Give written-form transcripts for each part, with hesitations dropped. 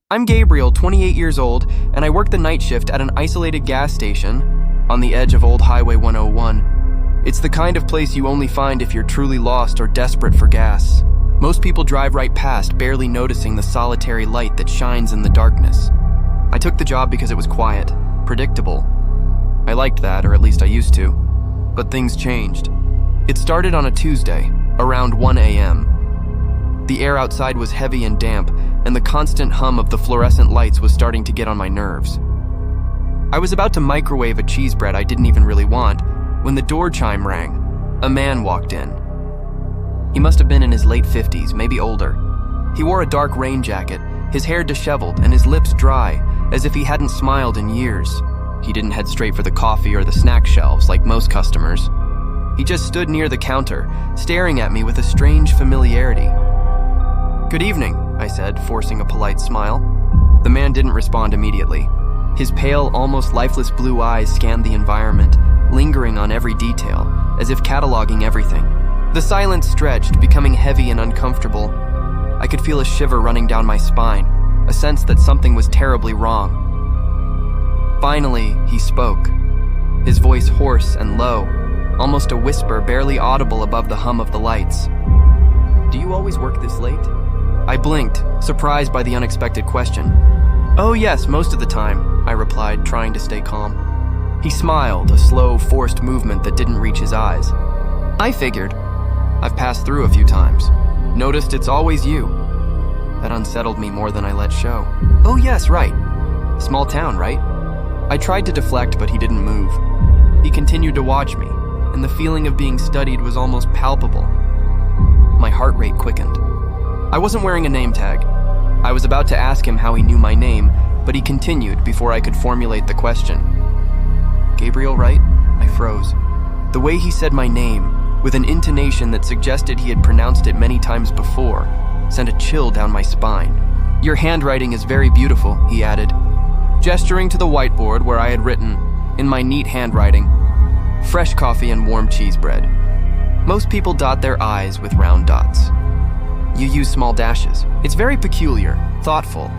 I'm Gabriel, 28 years old, and I work the night shift at an isolated gas station on the edge of Old Highway 101. It's the kind of place you only find if you're truly lost or desperate for gas. Most people drive right past, barely noticing the solitary light that shines in the darkness. I took the job because it was quiet, predictable. I liked that, or at least I used to. But things changed. It started on a Tuesday, around 1 a.m. The air outside was heavy and damp, and the constant hum of the fluorescent lights was starting to get on my nerves. I was about to microwave a cheese bread I didn't even really want when the door chime rang. A man walked in. He must have been in his late 50s, maybe older. He wore a dark rain jacket, his hair disheveled and his lips dry, as if he hadn't smiled in years. He didn't head straight for the coffee or the snack shelves like most customers. He just stood near the counter, staring at me with a strange familiarity. "Good evening," I said, forcing a polite smile. The man didn't respond immediately. His pale, almost lifeless blue eyes scanned the environment, lingering on every detail, as if cataloging everything. The silence stretched, becoming heavy and uncomfortable. I could feel a shiver running down my spine, a sense that something was terribly wrong. Finally, he spoke, his voice hoarse and low, almost a whisper barely audible above the hum of the lights. "Do you always work this late?" I blinked, surprised by the unexpected question. "Oh yes, most of the time," I replied, trying to stay calm. He smiled, a slow, forced movement that didn't reach his eyes. "I figured. I've passed through a few times. Noticed it's always you." That unsettled me more than I let show. "Oh yes, right. Small town, right?" I tried to deflect, but he didn't move. He continued to watch me, and the feeling of being studied was almost palpable. My heart rate quickened. I wasn't wearing a name tag. I was about to ask him how he knew my name, but he continued before I could formulate the question. "Gabriel, right?" I froze. The way he said my name, with an intonation that suggested he had pronounced it many times before, sent a chill down my spine. "Your handwriting is very beautiful," he added, gesturing to the whiteboard where I had written, in my neat handwriting, "Fresh coffee and warm cheese bread." Most people dot their I's with round dots. You use small dashes. It's very peculiar, thoughtful.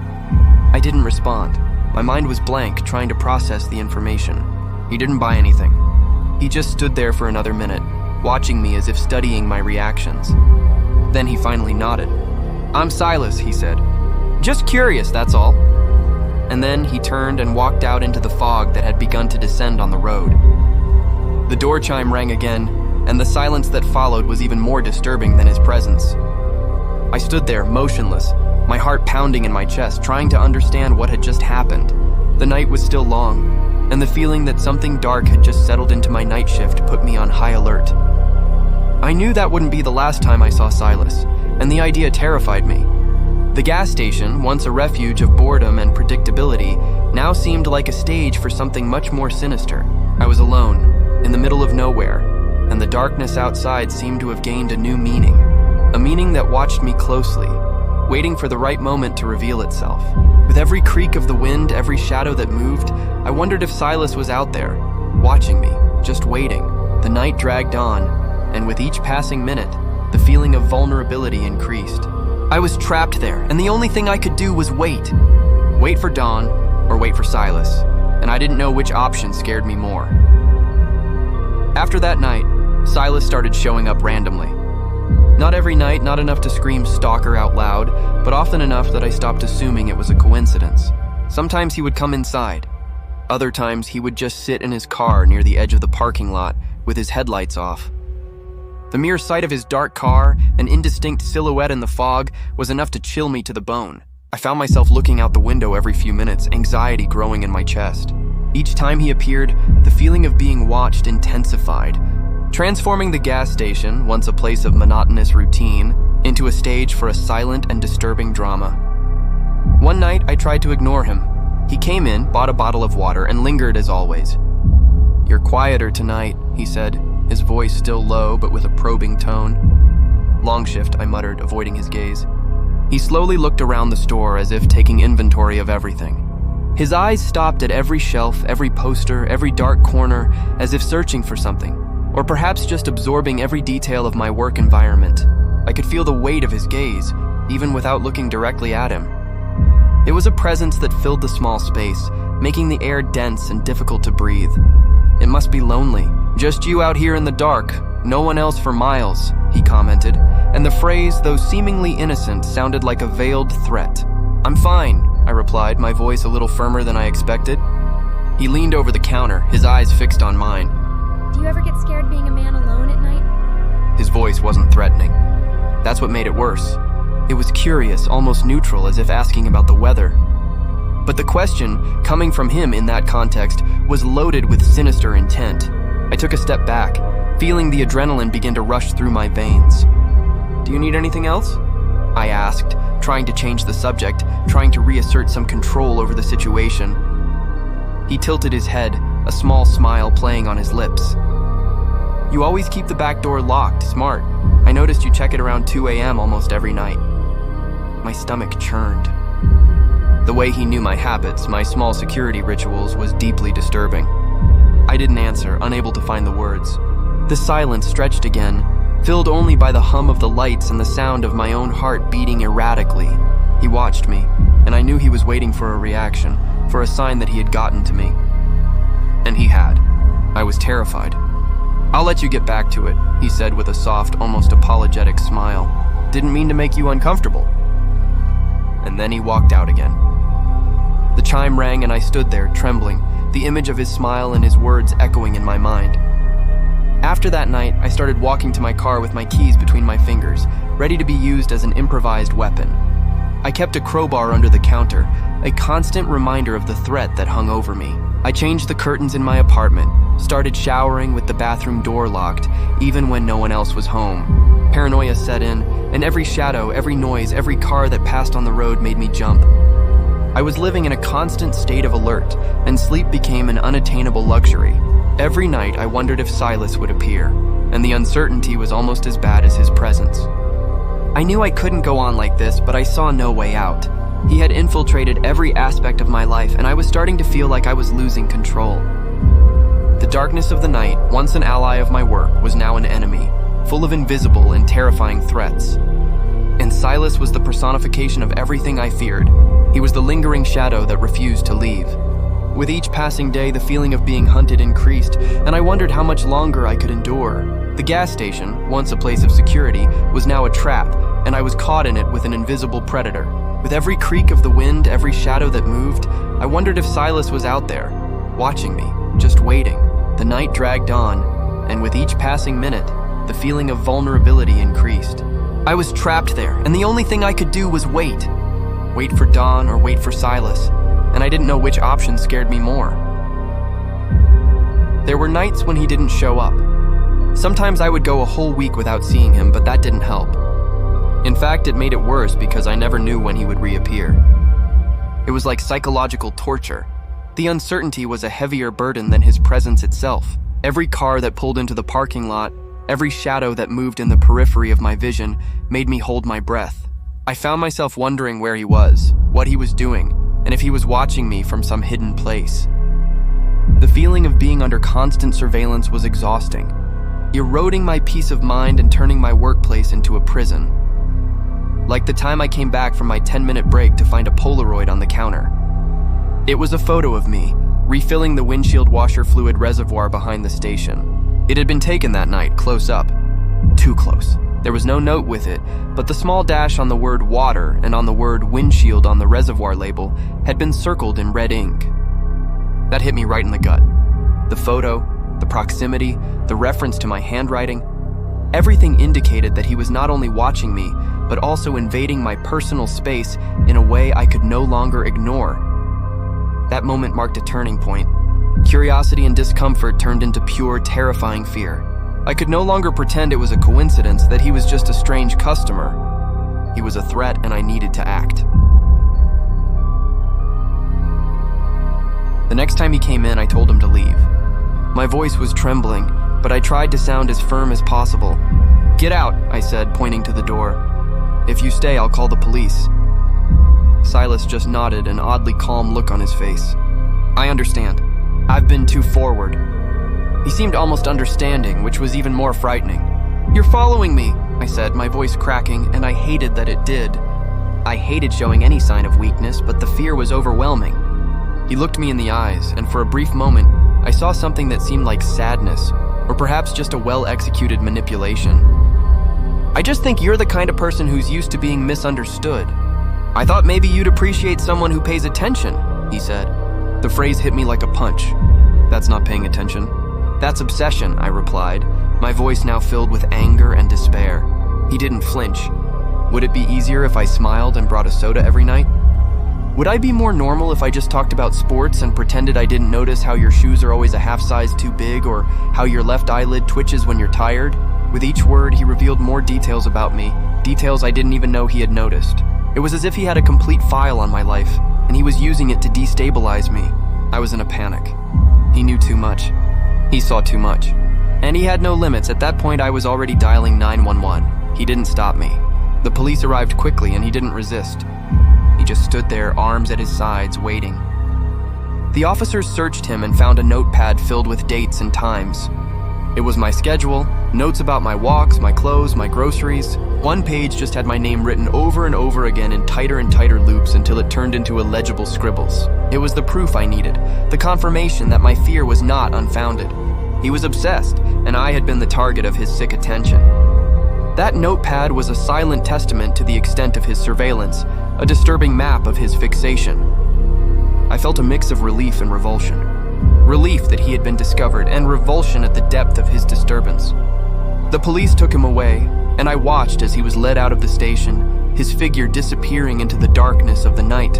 I didn't respond. My mind was blank, trying to process the information. He didn't buy anything. He just stood there for another minute, watching me as if studying my reactions. Then he finally nodded. "I'm Silas," he said. "Just curious, that's all." And then he turned and walked out into the fog that had begun to descend on the road. The door chime rang again, and the silence that followed was even more disturbing than his presence. I stood there, motionless, my heart pounding in my chest, trying to understand what had just happened. The night was still long, and the feeling that something dark had just settled into my night shift put me on high alert. I knew that wouldn't be the last time I saw Silas, and the idea terrified me. The gas station, once a refuge of boredom and predictability, now seemed like a stage for something much more sinister. I was alone, in the middle of nowhere, and the darkness outside seemed to have gained a new meaning. A meaning that watched me closely, waiting for the right moment to reveal itself. With every creak of the wind, every shadow that moved, I wondered if Silas was out there, watching me, just waiting. The night dragged on, and with each passing minute, the feeling of vulnerability increased. I was trapped there, and the only thing I could do was wait. Wait for dawn, or wait for Silas, and I didn't know which option scared me more. After that night, Silas started showing up randomly. Not every night, not enough to scream "stalker" out loud, but often enough that I stopped assuming it was a coincidence. Sometimes he would come inside. Other times he would just sit in his car near the edge of the parking lot with his headlights off. The mere sight of his dark car, an indistinct silhouette in the fog, was enough to chill me to the bone. I found myself looking out the window every few minutes, anxiety growing in my chest. Each time he appeared, the feeling of being watched intensified, transforming the gas station, once a place of monotonous routine, into a stage for a silent and disturbing drama. One night, I tried to ignore him. He came in, bought a bottle of water, and lingered as always. "You're quieter tonight," he said, his voice still low but with a probing tone. "Long shift," I muttered, avoiding his gaze. He slowly looked around the store as if taking inventory of everything. His eyes stopped at every shelf, every poster, every dark corner, as if searching for something. Or perhaps just absorbing every detail of my work environment. I could feel the weight of his gaze, even without looking directly at him. It was a presence that filled the small space, making the air dense and difficult to breathe. "It must be lonely. Just you out here in the dark, no one else for miles," he commented, and the phrase, though seemingly innocent, sounded like a veiled threat. "I'm fine," I replied, my voice a little firmer than I expected. He leaned over the counter, his eyes fixed on mine. "Do you ever get scared being a man alone at night?" His voice wasn't threatening. That's what made it worse. It was curious, almost neutral, as if asking about the weather. But the question, coming from him in that context, was loaded with sinister intent. I took a step back, feeling the adrenaline begin to rush through my veins. "Do you need anything else?" I asked, trying to change the subject, trying to reassert some control over the situation. He tilted his head, a small smile playing on his lips. "You always keep the back door locked, smart. I noticed you check it around 2 a.m. almost every night." My stomach churned. The way he knew my habits, my small security rituals, was deeply disturbing. I didn't answer, unable to find the words. The silence stretched again, filled only by the hum of the lights and the sound of my own heart beating erratically. He watched me, and I knew he was waiting for a reaction, for a sign that he had gotten to me. And he had. I was terrified. "I'll let you get back to it," he said with a soft, almost apologetic smile. "Didn't mean to make you uncomfortable." And then he walked out again. The chime rang and I stood there, trembling, the image of his smile and his words echoing in my mind. After that night, I started walking to my car with my keys between my fingers, ready to be used as an improvised weapon. I kept a crowbar under the counter, a constant reminder of the threat that hung over me. I changed the curtains in my apartment, started showering with the bathroom door locked, even when no one else was home. Paranoia set in, and every shadow, every noise, every car that passed on the road made me jump. I was living in a constant state of alert, and sleep became an unattainable luxury. Every night I wondered if Silas would appear, and the uncertainty was almost as bad as his presence. I knew I couldn't go on like this, but I saw no way out. He had infiltrated every aspect of my life, and I was starting to feel like I was losing control. The darkness of the night, once an ally of my work, was now an enemy, full of invisible and terrifying threats. And Silas was the personification of everything I feared. He was the lingering shadow that refused to leave. With each passing day, the feeling of being hunted increased, and I wondered how much longer I could endure. The gas station, once a place of security, was now a trap, and I was caught in it with an invisible predator. With every creak of the wind, every shadow that moved, I wondered if Silas was out there, watching me, just waiting. The night dragged on, and with each passing minute, the feeling of vulnerability increased. I was trapped there, and the only thing I could do was wait. Wait for dawn or wait for Silas, and I didn't know which option scared me more. There were nights when he didn't show up. Sometimes I would go a whole week without seeing him, but that didn't help. In fact, it made it worse because I never knew when he would reappear. It was like psychological torture. The uncertainty was a heavier burden than his presence itself. Every car that pulled into the parking lot, every shadow that moved in the periphery of my vision, made me hold my breath. I found myself wondering where he was, what he was doing, and if he was watching me from some hidden place. The feeling of being under constant surveillance was exhausting, eroding my peace of mind and turning my workplace into a prison. Like the time I came back from my 10-minute break to find a Polaroid on the counter. It was a photo of me, refilling the windshield washer fluid reservoir behind the station. It had been taken that night, close up. Too close. There was no note with it, but the small dash on the word water and on the word windshield on the reservoir label had been circled in red ink. That hit me right in the gut. The photo, the proximity, the reference to my handwriting, everything indicated that he was not only watching me, but also invading my personal space in a way I could no longer ignore. That moment marked a turning point. Curiosity and discomfort turned into pure, terrifying fear. I could no longer pretend it was a coincidence that he was just a strange customer. He was a threat, and I needed to act. The next time he came in, I told him to leave. My voice was trembling, but I tried to sound as firm as possible. "Get out," I said, pointing to the door. "If you stay, I'll call the police." Silas just nodded, an oddly calm look on his face. "I understand. I've been too forward." He seemed almost understanding, which was even more frightening. "You're following me," I said, my voice cracking, and I hated that it did. I hated showing any sign of weakness, but the fear was overwhelming. He looked me in the eyes, and for a brief moment, I saw something that seemed like sadness, or perhaps just a well-executed manipulation. "I just think you're the kind of person who's used to being misunderstood. I thought maybe you'd appreciate someone who pays attention," he said. The phrase hit me like a punch. "That's not paying attention. That's obsession," I replied, my voice now filled with anger and despair. He didn't flinch. Would it be easier if I smiled and brought a soda every night? Would I be more normal if I just talked about sports and pretended I didn't notice how your shoes are always a half size too big or how your left eyelid twitches when you're tired? With each word, he revealed more details about me, details I didn't even know he had noticed. It was as if he had a complete file on my life, and he was using it to destabilize me. I was in a panic. He knew too much. He saw too much. And he had no limits. At that point, I was already dialing 911. He didn't stop me. The police arrived quickly, and he didn't resist. He just stood there, arms at his sides, waiting. The officers searched him and found a notepad filled with dates and times. It was my schedule, notes about my walks, my clothes, my groceries. One page just had my name written over and over again in tighter and tighter loops until it turned into illegible scribbles. It was the proof I needed, the confirmation that my fear was not unfounded. He was obsessed, and I had been the target of his sick attention. That notepad was a silent testament to the extent of his surveillance, a disturbing map of his fixation. I felt a mix of relief and revulsion. Relief that he had been discovered, and revulsion at the depth of his disturbance. The police took him away, and I watched as he was led out of the station, his figure disappearing into the darkness of the night.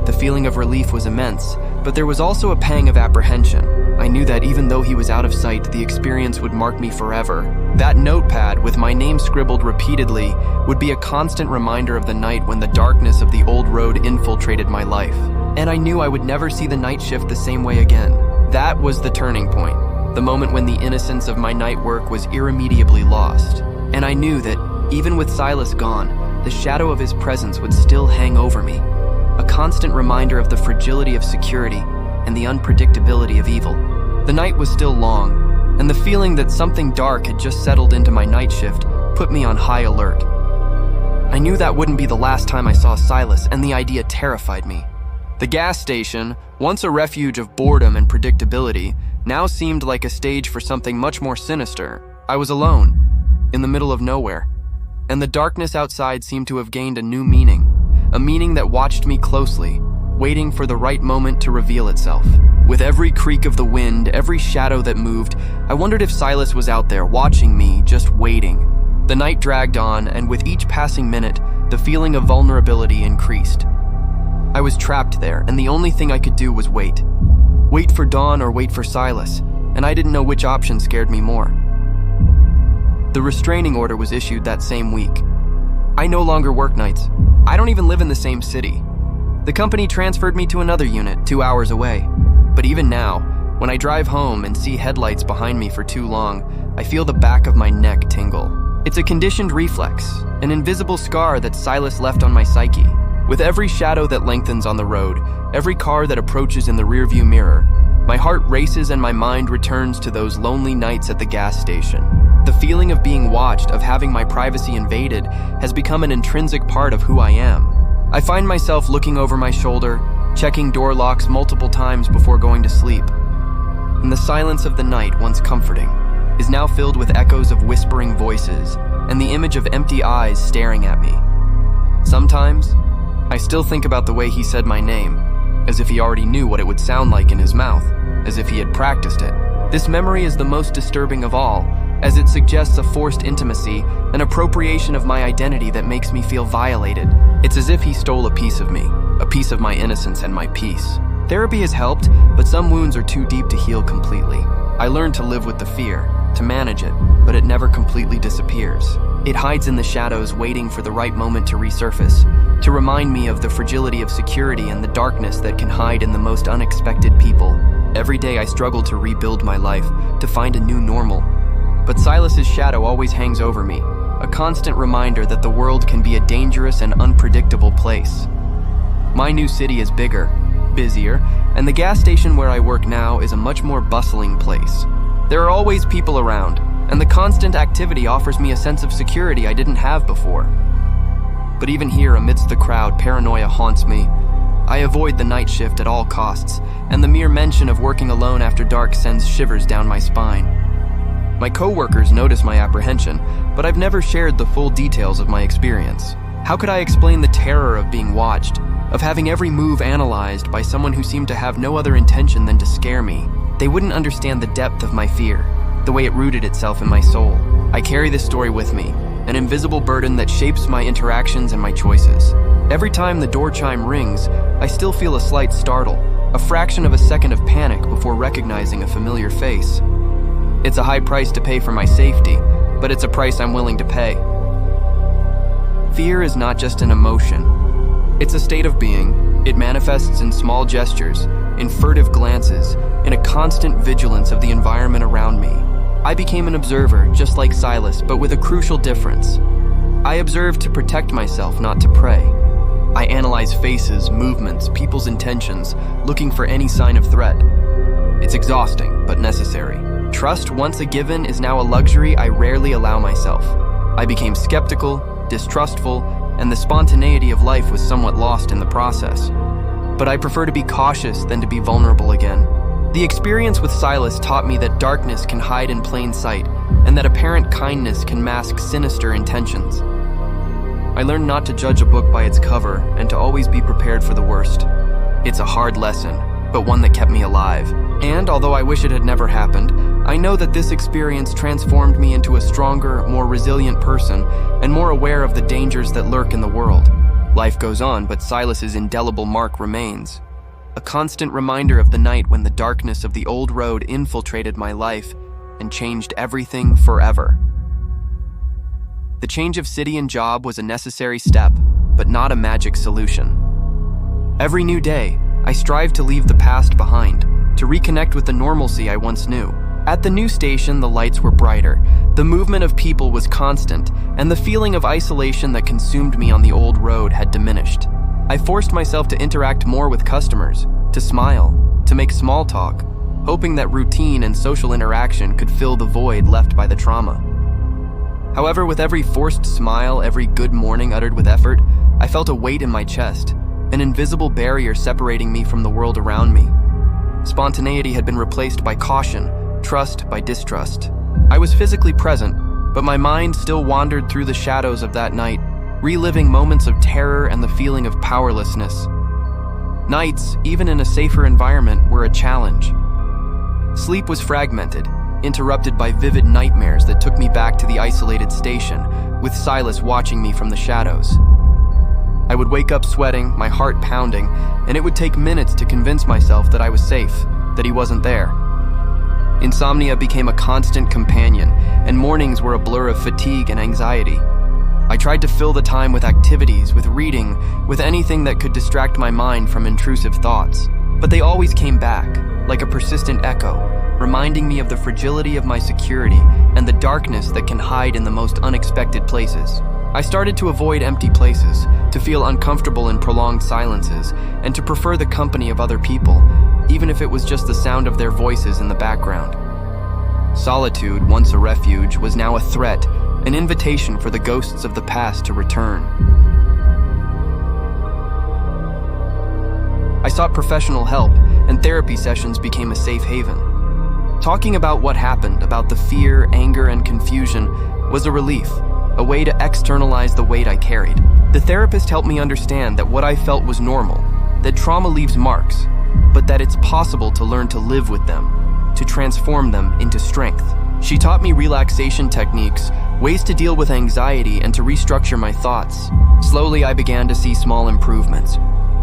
The feeling of relief was immense, but there was also a pang of apprehension. I knew that even though he was out of sight, the experience would mark me forever. That notepad, with my name scribbled repeatedly, would be a constant reminder of the night when the darkness of the old road infiltrated my life. And I knew I would never see the night shift the same way again. That was the turning point, the moment when the innocence of my night work was irremediably lost. And I knew that, even with Silas gone, the shadow of his presence would still hang over me, a constant reminder of the fragility of security and the unpredictability of evil. The night was still long, and the feeling that something dark had just settled into my night shift put me on high alert. I knew that wouldn't be the last time I saw Silas, and the idea terrified me. The gas station, once a refuge of boredom and predictability, now seemed like a stage for something much more sinister. I was alone, in the middle of nowhere, and the darkness outside seemed to have gained a new meaning, a meaning that watched me closely, waiting for the right moment to reveal itself. With every creak of the wind, every shadow that moved, I wondered if Silas was out there, watching me, just waiting. The night dragged on, and with each passing minute, the feeling of vulnerability increased. I was trapped there, and the only thing I could do was wait. Wait for dawn or wait for Silas, and I didn't know which option scared me more. The restraining order was issued that same week. I no longer work nights. I don't even live in the same city. The company transferred me to another unit 2 hours away. But even now, when I drive home and see headlights behind me for too long, I feel the back of my neck tingle. It's a conditioned reflex, an invisible scar that Silas left on my psyche. With every shadow that lengthens on the road, every car that approaches in the rearview mirror, my heart races and my mind returns to those lonely nights at the gas station. The feeling of being watched, of having my privacy invaded, has become an intrinsic part of who I am. I find myself looking over my shoulder, checking door locks multiple times before going to sleep. And the silence of the night, once comforting, is now filled with echoes of whispering voices and the image of empty eyes staring at me. Sometimes, I still think about the way he said my name, as if he already knew what it would sound like in his mouth, as if he had practiced it. This memory is the most disturbing of all, as it suggests a forced intimacy, an appropriation of my identity that makes me feel violated. It's as if he stole a piece of me, a piece of my innocence and my peace. Therapy has helped, but some wounds are too deep to heal completely. I learned to live with the fear, to manage it, but it never completely disappears. It hides in the shadows, waiting for the right moment to resurface, to remind me of the fragility of security and the darkness that can hide in the most unexpected people. Every day I struggle to rebuild my life, to find a new normal. But Silas's shadow always hangs over me, a constant reminder that the world can be a dangerous and unpredictable place. My new city is bigger, busier, and the gas station where I work now is a much more bustling place. There are always people around, and the constant activity offers me a sense of security I didn't have before. But even here, amidst the crowd, paranoia haunts me. I avoid the night shift at all costs, and the mere mention of working alone after dark sends shivers down my spine. My co-workers notice my apprehension, but I've never shared the full details of my experience. How could I explain the terror of being watched, of having every move analyzed by someone who seemed to have no other intention than to scare me? They wouldn't understand the depth of my fear, the way it rooted itself in my soul. I carry this story with me, an invisible burden that shapes my interactions and my choices. Every time the door chime rings, I still feel a slight startle, a fraction of a second of panic before recognizing a familiar face. It's a high price to pay for my safety, but it's a price I'm willing to pay. Fear is not just an emotion. It's a state of being. It manifests in small gestures, in furtive glances, in a constant vigilance of the environment around me. I became an observer, just like Silas, but with a crucial difference. I observe to protect myself, not to prey. I analyze faces, movements, people's intentions, looking for any sign of threat. It's exhausting, but necessary. Trust, once a given, is now a luxury I rarely allow myself. I became skeptical, distrustful, and the spontaneity of life was somewhat lost in the process. But I prefer to be cautious than to be vulnerable again. The experience with Silas taught me that darkness can hide in plain sight, and that apparent kindness can mask sinister intentions. I learned not to judge a book by its cover and to always be prepared for the worst. It's a hard lesson, but one that kept me alive. And although I wish it had never happened, I know that this experience transformed me into a stronger, more resilient person and more aware of the dangers that lurk in the world. Life goes on, but Silas's indelible mark remains. A constant reminder of the night when the darkness of the old road infiltrated my life and changed everything forever. The change of city and job was a necessary step, but not a magic solution. Every new day, I strive to leave the past behind, to reconnect with the normalcy I once knew. At the new station, the lights were brighter, the movement of people was constant, and the feeling of isolation that consumed me on the old road had diminished. I forced myself to interact more with customers, to smile, to make small talk, hoping that routine and social interaction could fill the void left by the trauma. However, with every forced smile, every good morning uttered with effort, I felt a weight in my chest, an invisible barrier separating me from the world around me. Spontaneity had been replaced by caution, trust by distrust. I was physically present, but my mind still wandered through the shadows of that night, reliving moments of terror and the feeling of powerlessness. Nights, even in a safer environment, were a challenge. Sleep was fragmented, interrupted by vivid nightmares that took me back to the isolated station, with Silas watching me from the shadows. I would wake up sweating, my heart pounding, and it would take minutes to convince myself that I was safe, that he wasn't there. Insomnia became a constant companion, and mornings were a blur of fatigue and anxiety. I tried to fill the time with activities, with reading, with anything that could distract my mind from intrusive thoughts. But they always came back, like a persistent echo, reminding me of the fragility of my security and the darkness that can hide in the most unexpected places. I started to avoid empty places, to feel uncomfortable in prolonged silences, and to prefer the company of other people, even if it was just the sound of their voices in the background. Solitude, once a refuge, was now a threat, an invitation for the ghosts of the past to return. I sought professional help, and therapy sessions became a safe haven. Talking about what happened, about the fear, anger, and confusion, was a relief, a way to externalize the weight I carried. The therapist helped me understand that what I felt was normal, that trauma leaves marks, but that it's possible to learn to live with them, to transform them into strength. She taught me relaxation techniques, ways to deal with anxiety and to restructure my thoughts. Slowly, I began to see small improvements.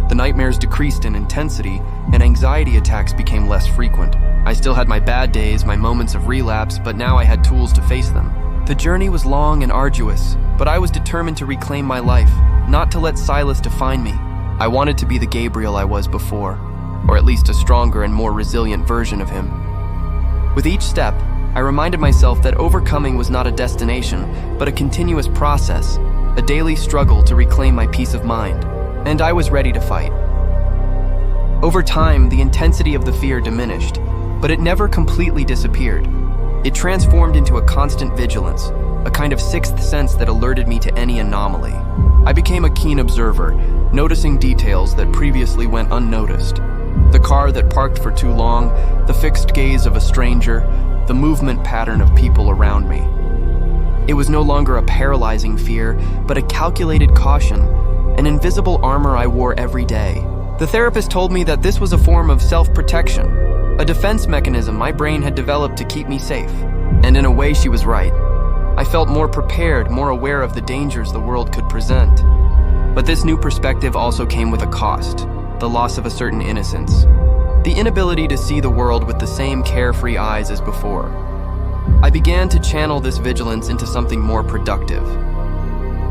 The nightmares decreased in intensity, and anxiety attacks became less frequent. I still had my bad days, my moments of relapse, but now I had tools to face them. The journey was long and arduous, but I was determined to reclaim my life, not to let Silas define me. I wanted to be the Gabriel I was before, or at least a stronger and more resilient version of him. With each step, I reminded myself that overcoming was not a destination, but a continuous process, a daily struggle to reclaim my peace of mind, and I was ready to fight. Over time, the intensity of the fear diminished, but it never completely disappeared. It transformed into a constant vigilance, a kind of sixth sense that alerted me to any anomaly. I became a keen observer, noticing details that previously went unnoticed. The car that parked for too long, the fixed gaze of a stranger, the movement pattern of people around me. It was no longer a paralyzing fear, but a calculated caution, an invisible armor I wore every day. The therapist told me that this was a form of self-protection, a defense mechanism my brain had developed to keep me safe. And in a way, she was right. I felt more prepared, more aware of the dangers the world could present. But this new perspective also came with a cost, the loss of a certain innocence. The inability to see the world with the same carefree eyes as before. I began to channel this vigilance into something more productive.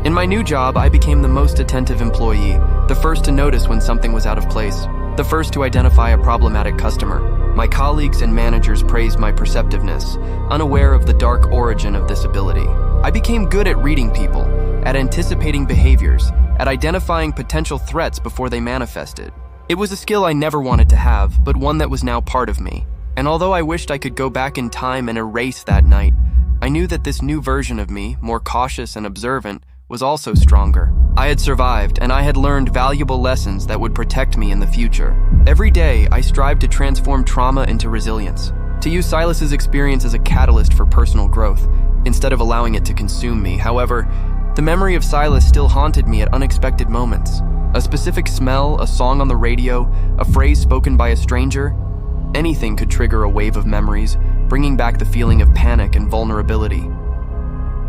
In my new job, I became the most attentive employee, the first to notice when something was out of place, the first to identify a problematic customer. My colleagues and managers praised my perceptiveness, unaware of the dark origin of this ability. I became good at reading people, at anticipating behaviors, at identifying potential threats before they manifested. It was a skill I never wanted to have, but one that was now part of me. And although I wished I could go back in time and erase that night, I knew that this new version of me, more cautious and observant, was also stronger. I had survived, and I had learned valuable lessons that would protect me in the future. Every day, I strived to transform trauma into resilience, to use Silas's experience as a catalyst for personal growth, instead of allowing it to consume me. However, the memory of Silas still haunted me at unexpected moments. A specific smell, a song on the radio, a phrase spoken by a stranger, anything could trigger a wave of memories, bringing back the feeling of panic and vulnerability.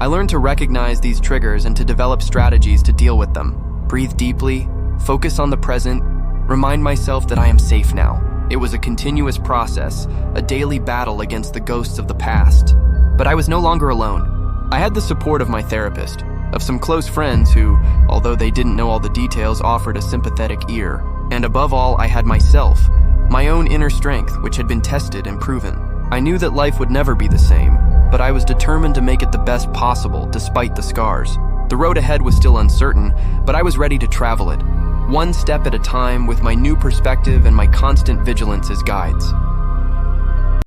I learned to recognize these triggers and to develop strategies to deal with them. Breathe deeply, focus on the present, remind myself that I am safe now. It was a continuous process, a daily battle against the ghosts of the past. But I was no longer alone. I had the support of my therapist, of some close friends who, although they didn't know all the details, offered a sympathetic ear. And above all, I had myself, my own inner strength, which had been tested and proven. I knew that life would never be the same, but I was determined to make it the best possible despite the scars. The road ahead was still uncertain, but I was ready to travel it, one step at a time with my new perspective and my constant vigilance as guides.